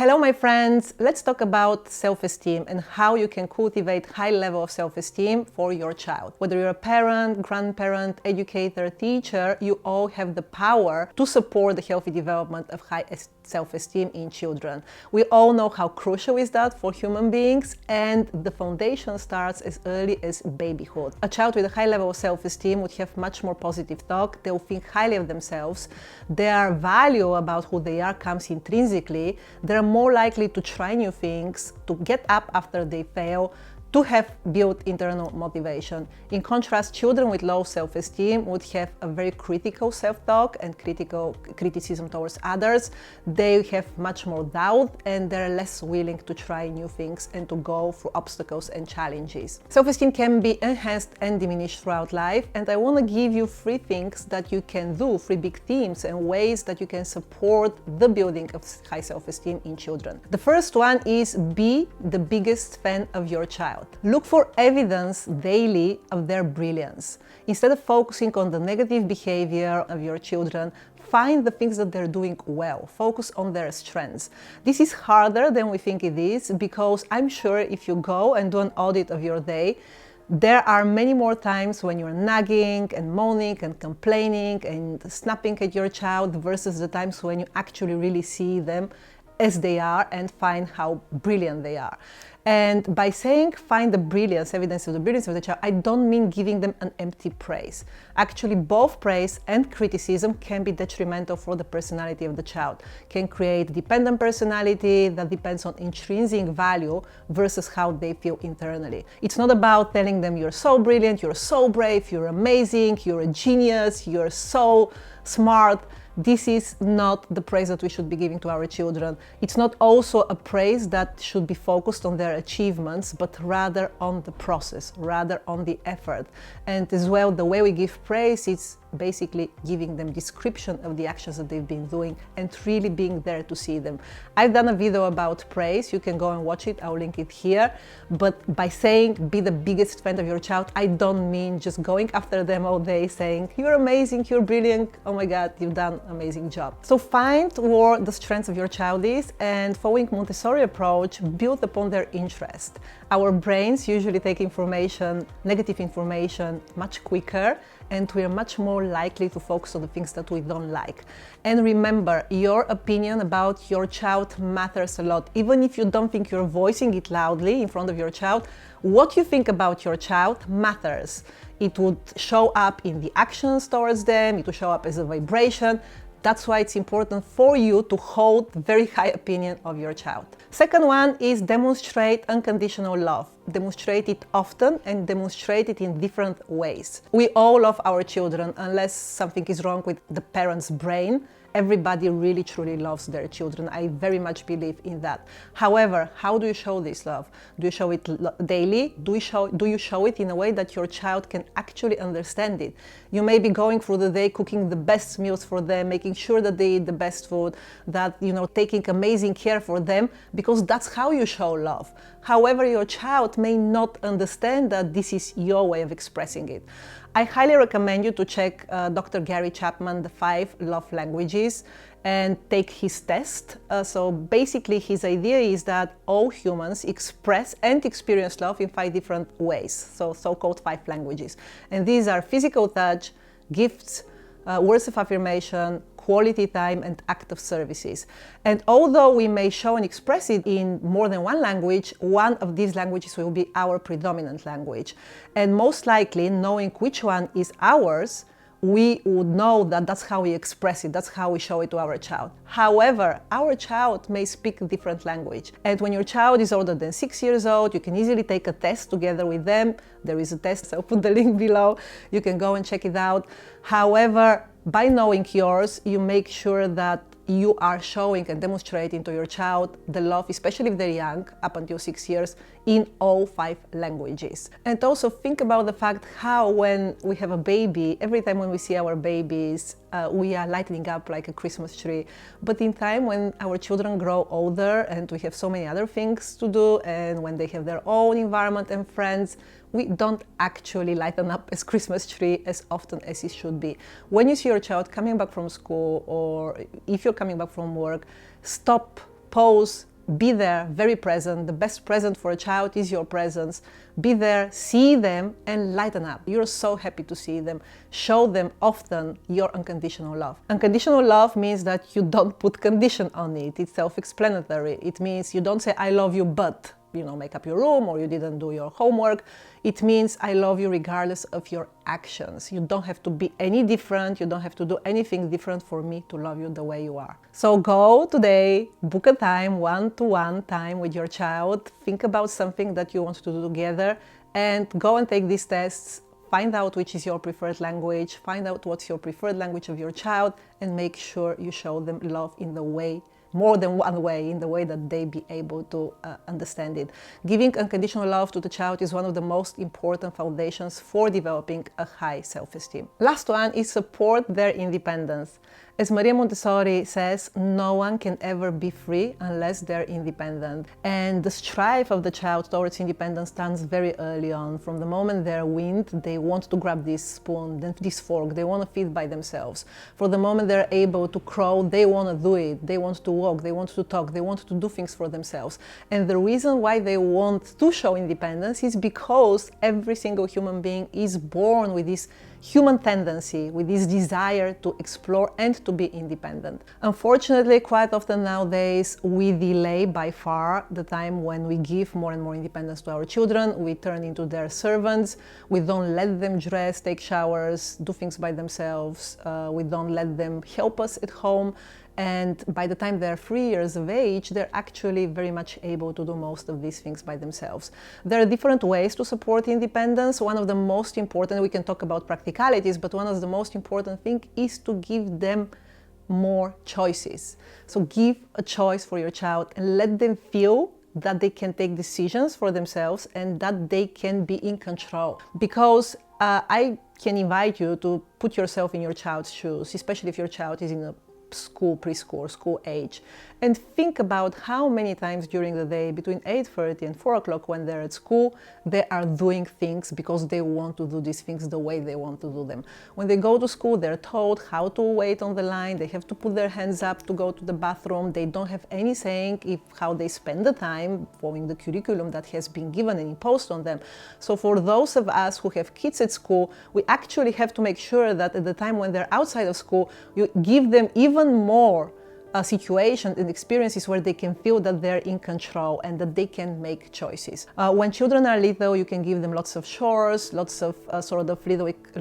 Hello my friends, let's talk about self-esteem and how you can cultivate high level of self-esteem for your child. Whether you're a parent, grandparent, educator, teacher, you all have the power to support the healthy development of high self-esteem in children. We all know how crucial is that for human beings, and the foundation starts as early as babyhood. A child with a high level of self-esteem would have much more positive talk, they'll think highly of themselves, their value about who they are comes intrinsically, they're more likely to try new things, to get up after they fail, to have built internal motivation. In contrast, children with low self-esteem would have a very critical self-talk and criticism towards others. They have much more doubt and they're less willing to try new things and to go through obstacles and challenges. Self-esteem can be enhanced and diminished throughout life, and I want to give you 3 things that you can do, 3 big themes and ways that you can support the building of high self-esteem in children. The first one is be the biggest fan of your child. Look for evidence daily of their brilliance. Instead of focusing on the negative behavior of your children, find the things that they're doing well. Focus on their strengths. This is harder than we think it is, because I'm sure if you go and do an audit of your day, there are many more times when you're nagging and moaning and complaining and snapping at your child versus the times when you actually really see them as they are and find how brilliant they are. And by saying find the brilliance, evidence of the brilliance of the child, I don't mean giving them an empty praise. Actually, both praise and criticism can be detrimental for the personality of the child, can create dependent personality that depends on intrinsic value versus how they feel internally. It's not about telling them you're so brilliant, you're so brave, you're amazing, you're a genius, you're so smart. This is not the praise that we should be giving to our children. It's not also a praise that should be focused on their achievements, but rather on the process, rather on the effort. And as well, the way we give praise is basically giving them description of the actions that they've been doing and really being there to see them. I've done a video about praise, you can go and watch it, I'll link it here. But by saying be the biggest fan of your child, I don't mean just going after them all day saying you're amazing, you're brilliant, oh my god, you've done an amazing job. So find where the strengths of your child is, and following Montessori approach, build upon their interest. Our brains usually take information, negative information, much quicker, and we are much more likely to focus on the things that we don't like. And remember, your opinion about your child matters a lot. Even if you don't think you're voicing it loudly in front of your child, what you think about your child matters. It would show up in the actions towards them, it will show up as a vibration. That's why it's important for you to hold very high opinion of your child. Second one is demonstrate unconditional love. Demonstrate it often and demonstrate it in different ways. We all love our children unless something is wrong with the parent's brain. Everybody really truly loves their children. I very much believe in that. However, how do you show this love? Do you show it daily? Do you show it in a way that your child can actually understand it? You may be going through the day cooking the best meals for them, making sure that they eat the best food, that, taking amazing care for them, because that's how you show love. However, your child may not understand that this is your way of expressing it. I highly recommend you to check Dr. Gary Chapman, the 5 love languages, and take his test. So basically his idea is that all humans express and experience love in 5 different ways, so-called 5 languages. And these are physical touch, gifts, words of affirmation, quality time, and act of services. And although we may show and express it in more than one language, one of these languages will be our predominant language. And most likely, knowing which one is ours, we would know that that's how we express it, that's how we show it to our child. However, our child may speak a different language. And when your child is older than 6 years old, you can easily take a test together with them. There is a test, so I'll put the link below. You can go and check it out. However, by knowing yours, you make sure that you are showing and demonstrating to your child the love, especially if they're young, up until 6 years, in all 5 languages. And also think about the fact how when we have a baby, every time when we see our babies, we are lighting up like a Christmas tree. But in time when our children grow older and we have so many other things to do, and when they have their own environment and friends, we don't actually lighten up as Christmas tree as often as it should be. When you see your child coming back from school, or if you're coming back from work, stop, pause, Be there, very present. The best present for a child is your presence. Be there, see them, and lighten up. You're so happy to see them. Show them often your unconditional love. Unconditional love means that you don't put condition on it. It's self-explanatory. It means you don't say, I love you, but, make up your room, or you didn't do your homework. It means I love you regardless of your actions. You don't have to be any different. You don't have to do anything different for me to love you the way you are. So go today, book a time, one-to-one time with your child. Think about something that you want to do together and go and take these tests. Find out which is your preferred language. Find out what's your preferred language of your child and make sure you show them love in the way, more than one way, in the way that they be able to understand it. Giving unconditional love to the child is one of the most important foundations for developing a high self-esteem. Last one is support their independence. As Maria Montessori says, no one can ever be free unless they're independent. And the strive of the child towards independence starts very early on. From the moment they're weaned, they want to grab this spoon, then this fork, they want to feed by themselves. For the moment they're able to crawl, they want to do it. They want to walk, they want to talk, they want to do things for themselves. And the reason why they want to show independence is because every single human being is born with this human tendency, with this desire to explore and to be independent. Unfortunately, quite often nowadays, we delay by far the time when we give more and more independence to our children. We turn into their servants. We don't let them dress, take showers, do things by themselves. We don't let them help us at home. And by the time they're 3 years of age, they're actually very much able to do most of these things by themselves. There are different ways to support independence. One of the most important, we can talk about practicalities, but one of the most important things is to give them more choices. So give a choice for your child and let them feel that they can take decisions for themselves and that they can be in control. Because I can invite you to put yourself in your child's shoes, especially if your child is in a school, preschool, school age, and think about how many times during the day between 8:30 and 4 o'clock when they're at school, they are doing things because they want to do these things the way they want to do them. When they go to school, they're told how to wait on the line, they have to put their hands up to go to the bathroom, they don't have any saying if how they spend the time following the curriculum that has been given and imposed on them. So for those of us who have kids at school, we actually have to make sure that at the time when they're outside of school, you give them even more situations and experiences where they can feel that they're in control and that they can make choices. When children are little, you can give them lots of chores, lots of sort of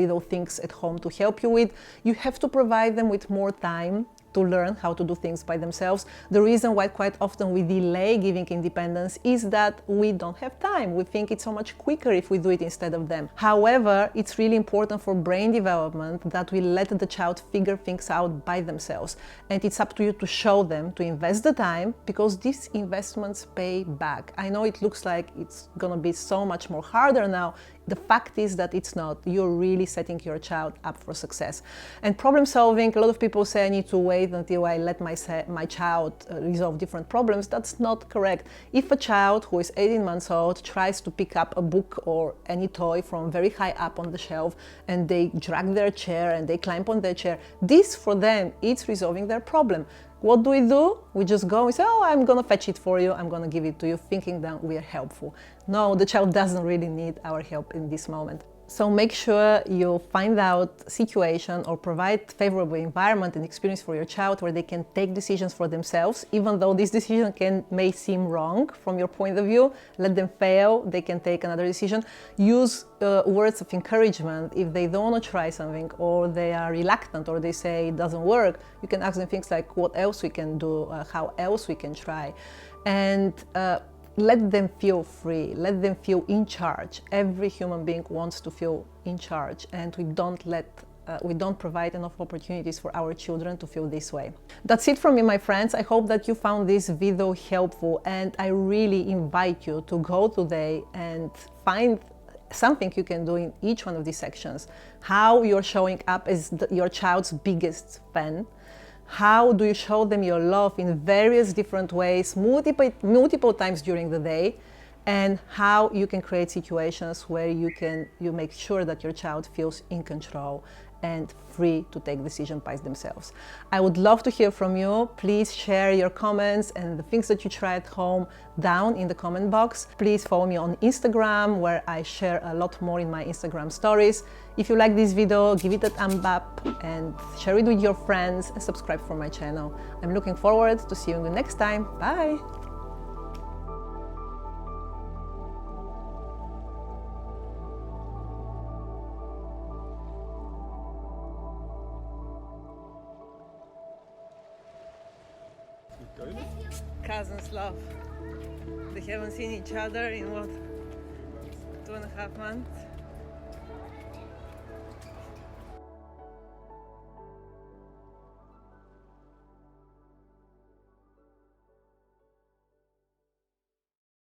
little things at home to help you with. You have to provide them with more time to learn how to do things by themselves. The reason why quite often we delay giving independence is that we don't have time. We think it's so much quicker if we do it instead of them. However, it's really important for brain development that we let the child figure things out by themselves. And it's up to you to show them, to invest the time, because these investments pay back. I know it looks like it's gonna be so much more harder now. The fact is that it's not. You're really setting your child up for success. And problem solving, a lot of people say I need to wait until I let my child resolve different problems. That's not correct. If a child who is 18 months old tries to pick up a book or any toy from very high up on the shelf and they drag their chair and they climb on their chair, this for them, it's resolving their problem. What do? We just go and say, oh, I'm gonna fetch it for you, I'm gonna give it to you, thinking that we are helpful. No, the child doesn't really need our help in this moment. So make sure you find out situation or provide favorable environment and experience for your child where they can take decisions for themselves, even though this decision may seem wrong from your point of view. Let them fail, they can take another decision. Use words of encouragement. If they don't want to try something or they are reluctant or they say it doesn't work, you can ask them things like what else we can do, how else we can try. And let them feel free, let them feel in charge. Every human being wants to feel in charge, and we don't provide enough opportunities for our children to feel this way. That's it from me, my friends. I hope that you found this video helpful, and I really invite you to go today and find something you can do in each one of these sections. How you're showing up as your child's biggest fan. How do you show them your love in various different ways, multiple times during the day, and how you can create situations where you make sure that your child feels in control and free to take decisions by themselves. I would love to hear from you. Please share your comments and the things that you try at home down in the comment box. Please follow me on Instagram, where I share a lot more in my Instagram stories. If you like this video, give it a thumb up and share it with your friends and subscribe for my channel. I'm looking forward to seeing you next time. Bye! Cousins love. They haven't seen each other in what, 2.5 months?